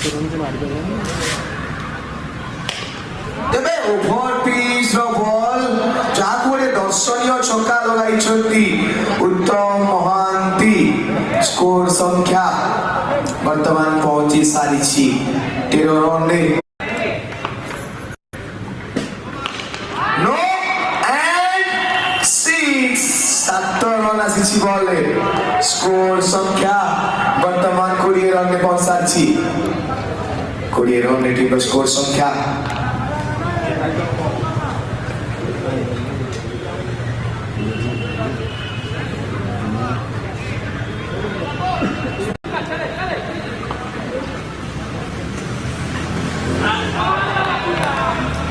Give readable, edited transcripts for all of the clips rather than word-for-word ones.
तेबे over pitch row ball जाकु गोटे दर्शनीय छक्का लगाइछंती उत्तम महांती। स्कोर संख्या वर्तमान पहुंची सारी 13 रन रे नो एंड 6 7 रन आसी बॉल रे। स्कोर संख्या वर्तमान 20 रन रे पहुंची 20 रन रे टीम स्कोर संख्या।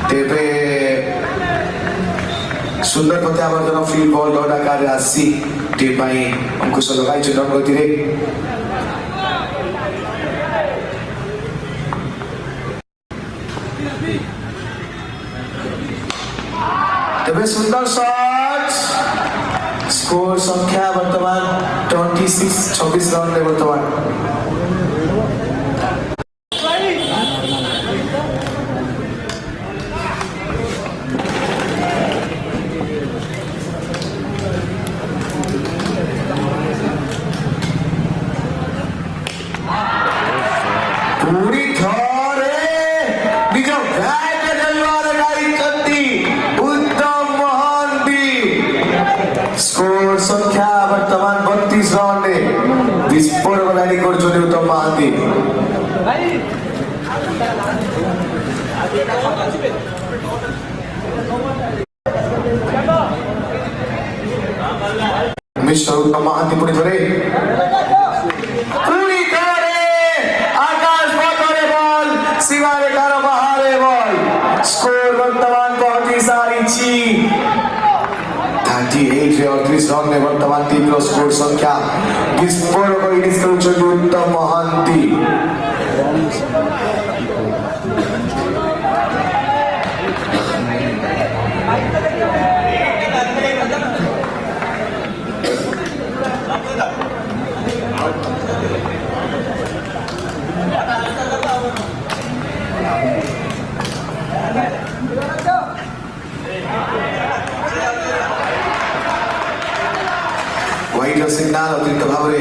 तेबे सुंदर प्रत्यावर्तन फील्ड बॉल डॉट आकार आसी टीम पाई अंकुश लगाई चुनम गति रे। तेबे सुंदर शॉट। स्कोर संख्या वर्तमान 26 रन रे वर्तमान। पूरी थोड़े निजो बैट जलवा लगाई चंदी उत्तम महांती। स्कोर संख्या वर्तमान 32 रन रे विस्फोरक बैटिंग करछोनी उत्तम महांती। मिस्टर उत्तम महांती पुणी थोड़े सीमारे कारो बहारे बॉल। स्कोर वर्तमान पहुंची सारी 38 रे 38 रन में वर्तमान टीम स्कोर संख्या विस्फोरक इनिंग्स खेलुछंती उत्तम महांती। वाइड सिग्नल अतिरिक्त भाव रे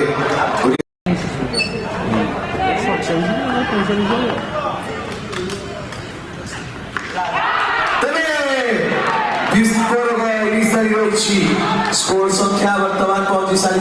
विस्फोरक इनिंग्स स्कोर संख्या वर्तमान पहुंची सारी